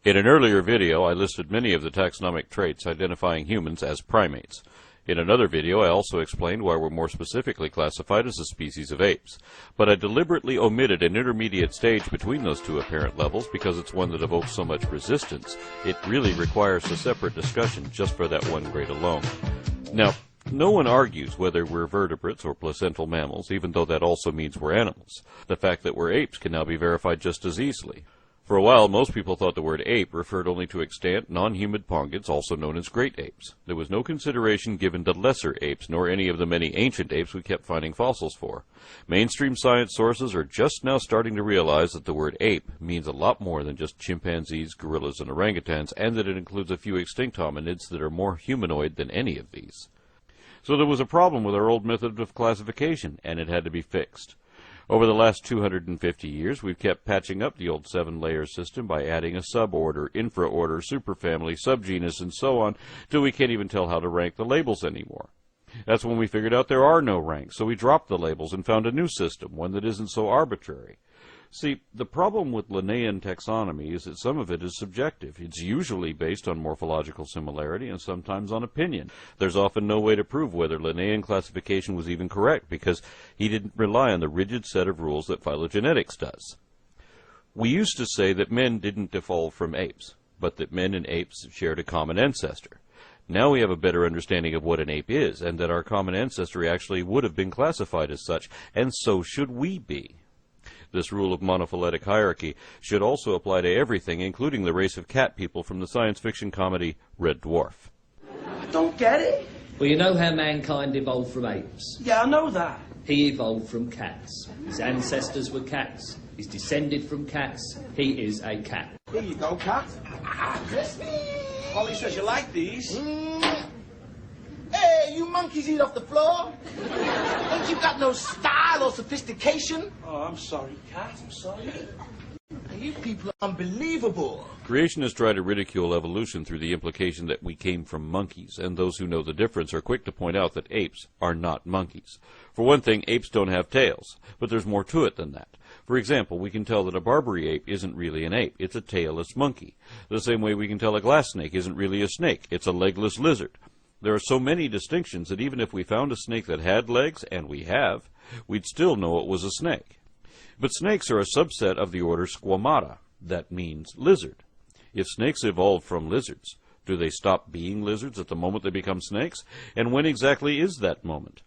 In an earlier video, I listed many of the taxonomic traits identifying humans as primates. In another video, I also explained why we're more specifically classified as a species of apes. But I deliberately omitted an intermediate stage between those two apparent levels because it's one that evokes so much resistance. It really requires a separate discussion just for that one grade alone. Now, no one argues whether we're vertebrates or placental mammals, even though that also means we're animals. The fact that we're apes can now be verified just as easily. For a while, most people thought the word ape referred only to extant, non-humid pongans, also known as great apes. There was no consideration given to lesser apes, nor any of the many ancient apes we kept finding fossils for. Mainstream science sources are just now starting to realize that the word ape means a lot more than just chimpanzees, gorillas, and orangutans, and that it includes a few extinct hominids that are more humanoid than any of these. So there was a problem with our old method of classification, and it had to be fixed. Over the last 250 years, we've kept patching up the old 7-layer system by adding a suborder, infraorder, superfamily, subgenus, and so on, till we can't even tell how to rank the labels anymore. That's when we figured out there are no ranks, so we dropped the labels and found a new system, one that isn't so arbitrary. See, the problem with Linnaean taxonomy is that some of it is subjective. It's usually based on morphological similarity and sometimes on opinion. There's often no way to prove whether Linnaean classification was even correct because he didn't rely on the rigid set of rules that phylogenetics does. We used to say that men didn't evolve from apes, but that men and apes shared a common ancestor. Now we have a better understanding of what an ape is, and that our common ancestry actually would have been classified as such, and so should we be. This rule of monophyletic hierarchy should also apply to everything, including the race of cat people from the science fiction comedy Red Dwarf. I don't get it. Well, you know how mankind evolved from apes? Yeah, I know that. He evolved from cats. His ancestors were cats. He's descended from cats. He is a cat. Here you go, cat. Polly says you like these. Hey, you monkeys eat off the floor? Ain't you got no style or sophistication? Oh, I'm sorry, cat. I'm sorry. You people are unbelievable. Creationists try to ridicule evolution through the implication that we came from monkeys, and those who know the difference are quick to point out that apes are not monkeys. For one thing, apes don't have tails, but there's more to it than that. For example, we can tell that a Barbary ape isn't really an ape, it's a tailless monkey. The same way we can tell a glass snake isn't really a snake, it's a legless lizard. There are so many distinctions that even if we found a snake that had legs, and we have, we'd still know it was a snake. But snakes are a subset of the order Squamata. That means lizard. If snakes evolved from lizards, do they stop being lizards at the moment they become snakes? And when exactly is that moment?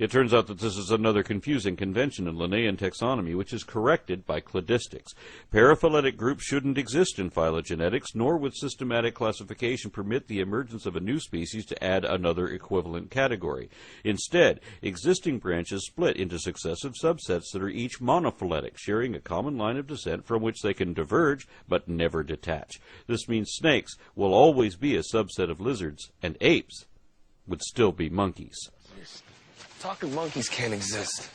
It turns out that this is another confusing convention in Linnaean taxonomy, which is corrected by cladistics. Paraphyletic groups shouldn't exist in phylogenetics, nor would systematic classification permit the emergence of a new species to add another equivalent category. Instead, existing branches split into successive subsets that are each monophyletic, sharing a common line of descent from which they can diverge but never detach. This means snakes will always be a subset of lizards, and apes would still be monkeys. Talking monkeys can't exist.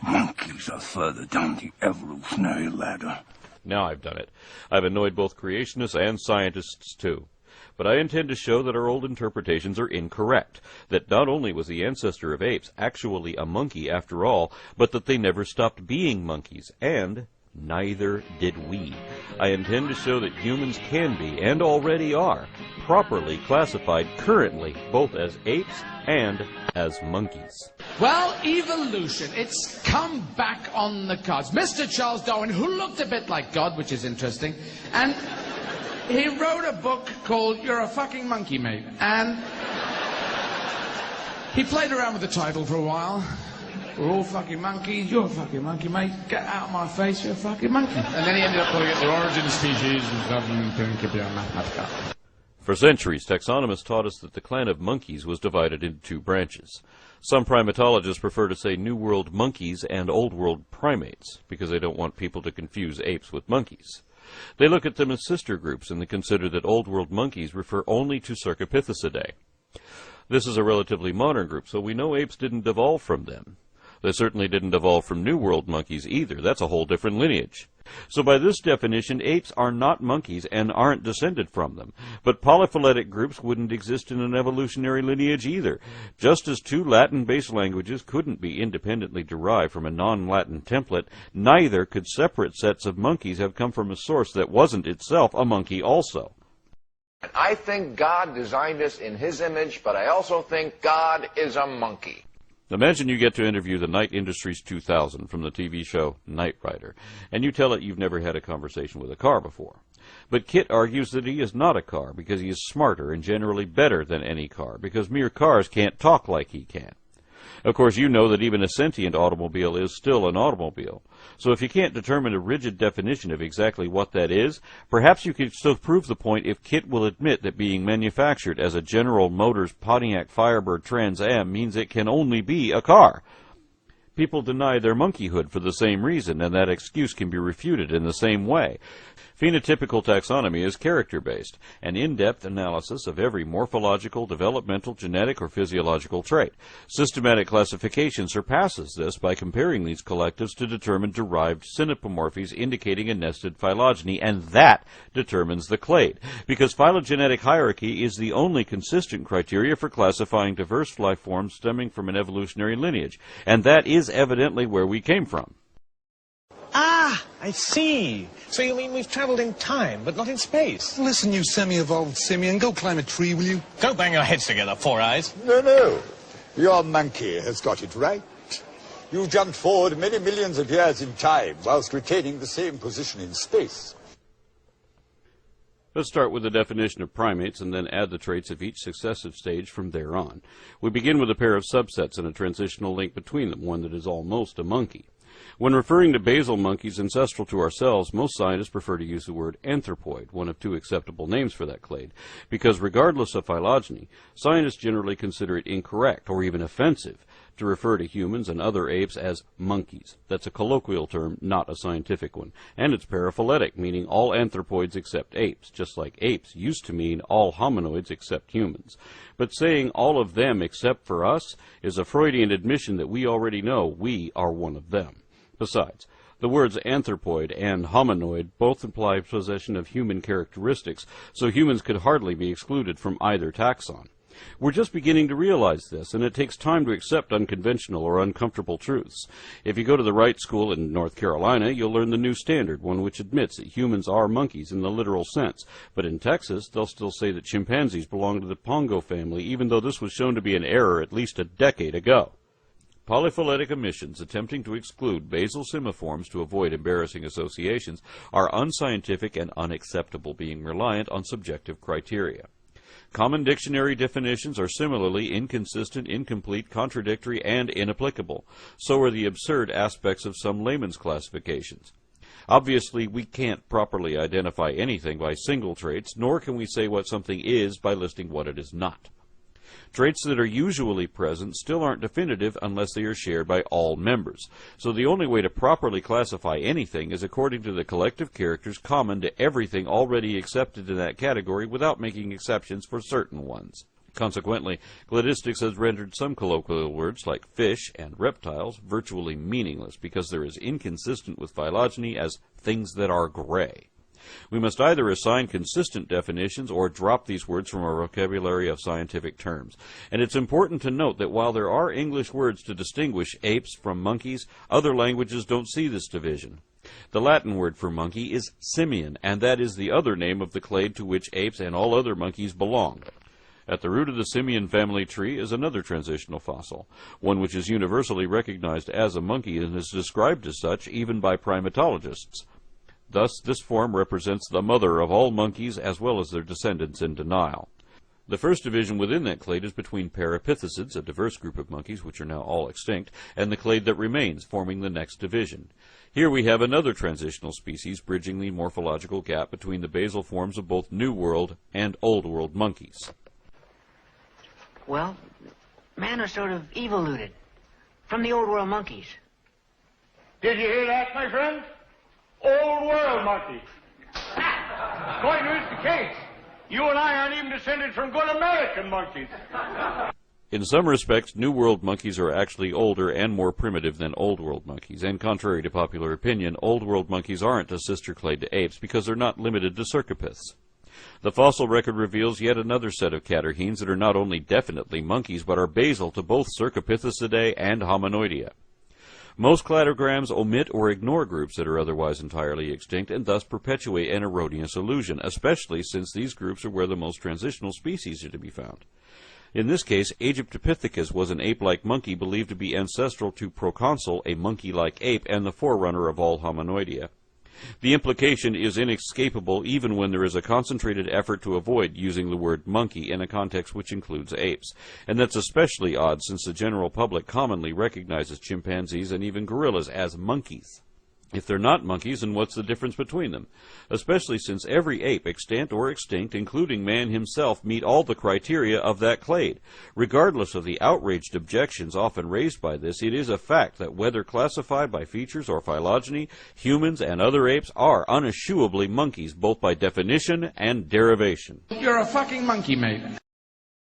Monkeys are further down the evolutionary ladder. Now I've done it. I've annoyed both creationists and scientists too. But I intend to show that our old interpretations are incorrect, that not only was the ancestor of apes actually a monkey after all, but that they never stopped being monkeys, and neither did we. I intend to show that humans can be, and already are, properly classified currently both as apes and as monkeys. Well, evolution, it's come back on the cards. Mr. Charles Darwin, who looked a bit like God, which is interesting, and he wrote a book called You're a Fucking Monkey, Mate. And he played around with the title for a while. We're all fucking monkeys, you're a fucking monkey, mate. Get out of my face, you're a fucking monkey. And then he ended up calling it the origin species of For centuries, taxonomists taught us that the clan of monkeys was divided into two branches. Some primatologists prefer to say New World monkeys and Old World primates, because they don't want people to confuse apes with monkeys. They look at them as sister groups, and they consider that Old World monkeys refer only to Cercopithecidae. This is a relatively modern group, so we know apes didn't evolve from them. They certainly didn't evolve from New World monkeys either. That's a whole different lineage. So by this definition, apes are not monkeys and aren't descended from them. But polyphyletic groups wouldn't exist in an evolutionary lineage either. Just as two Latin-based languages couldn't be independently derived from a non-Latin template, neither could separate sets of monkeys have come from a source that wasn't itself a monkey also. I think God designed us in His image, but I also think God is a monkey. Imagine you get to interview the Night Industries 2000 from the TV show Knight Rider, and you tell it you've never had a conversation with a car before. But Kit argues that he is not a car because he is smarter and generally better than any car, because mere cars can't talk like he can. Of course, you know that even a sentient automobile is still an automobile. So if you can't determine a rigid definition of exactly what that is, perhaps you could still prove the point if Kit will admit that being manufactured as a General Motors Pontiac Firebird Trans Am means it can only be a car. People deny their monkeyhood for the same reason, and that excuse can be refuted in the same way. Phenotypical taxonomy is character-based, an in-depth analysis of every morphological, developmental, genetic, or physiological trait. Systematic classification surpasses this by comparing these collectives to determine derived synapomorphies indicating a nested phylogeny, and that determines the clade, because phylogenetic hierarchy is the only consistent criteria for classifying diverse life forms stemming from an evolutionary lineage, and that is evidently where we came from. Ah, I see. So you mean we've traveled in time, but not in space? Listen, you semi-evolved simian, go climb a tree, will you? Go bang your heads together, Four Eyes. No. Your monkey has got it right. You've jumped forward many millions of years in time, whilst retaining the same position in space. Let's start with the definition of primates and then add the traits of each successive stage from there on. We begin with a pair of subsets and a transitional link between them, one that is almost a monkey. When referring to basal monkeys ancestral to ourselves, most scientists prefer to use the word anthropoid, one of two acceptable names for that clade, because regardless of phylogeny, scientists generally consider it incorrect or even offensive to refer to humans and other apes as monkeys. That's a colloquial term, not a scientific one. And it's paraphyletic, meaning all anthropoids except apes, just like apes used to mean all hominoids except humans. But saying all of them except for us is a Freudian admission that we already know we are one of them. Besides, the words anthropoid and hominoid both imply possession of human characteristics, so humans could hardly be excluded from either taxon. We're just beginning to realize this, and it takes time to accept unconventional or uncomfortable truths. If you go to the right school in North Carolina, you'll learn the new standard, one which admits that humans are monkeys in the literal sense. But in Texas, they'll still say that chimpanzees belong to the Pongo family, even though this was shown to be an error at least a decade ago. Polyphyletic omissions attempting to exclude basal simiforms to avoid embarrassing associations are unscientific and unacceptable, being reliant on subjective criteria. Common dictionary definitions are similarly inconsistent, incomplete, contradictory, and inapplicable. So are the absurd aspects of some layman's classifications. Obviously, we can't properly identify anything by single traits, nor can we say what something is by listing what it is not. Traits that are usually present still aren't definitive unless they are shared by all members. So the only way to properly classify anything is according to the collective characters common to everything already accepted in that category without making exceptions for certain ones. Consequently, cladistics has rendered some colloquial words like fish and reptiles virtually meaningless because they're as inconsistent with phylogeny as things that are gray. We must either assign consistent definitions or drop these words from our vocabulary of scientific terms. And it's important to note that while there are English words to distinguish apes from monkeys, other languages don't see this division. The Latin word for monkey is simian, and that is the other name of the clade to which apes and all other monkeys belong. At the root of the simian family tree is another transitional fossil, one which is universally recognized as a monkey and is described as such even by primatologists. Thus, this form represents the mother of all monkeys as well as their descendants in denial. The first division within that clade is between parapithecids, a diverse group of monkeys which are now all extinct, and the clade that remains, forming the next division. Here we have another transitional species bridging the morphological gap between the basal forms of both New World and Old World monkeys. Well, men are sort of evoluted from the Old World monkeys. Did you hear that, my friend? Old World monkey. Going to is the case. You and I aren't even descended from good American monkeys. In some respects, New World monkeys are actually older and more primitive than Old World monkeys, and contrary to popular opinion, Old World monkeys aren't a sister clade to apes because they're not limited to cercopiths. The fossil record reveals yet another set of catarrhines that are not only definitely monkeys, but are basal to both Cercopithecidae and Hominoidea. Most cladograms omit or ignore groups that are otherwise entirely extinct and thus perpetuate an erroneous illusion, especially since these groups are where the most transitional species are to be found. In this case, Aegyptopithecus was an ape-like monkey believed to be ancestral to Proconsul, a monkey-like ape, and the forerunner of all Hominoidea. The implication is inescapable even when there is a concentrated effort to avoid using the word monkey in a context which includes apes, and that's especially odd since the general public commonly recognizes chimpanzees and even gorillas as monkeys. If they're not monkeys, then what's the difference between them? Especially since every ape, extant or extinct, including man himself, meet all the criteria of that clade. Regardless of the outraged objections often raised by this, it is a fact that whether classified by features or phylogeny, humans and other apes are uneschewably monkeys, both by definition and derivation. You're a fucking monkey, mate.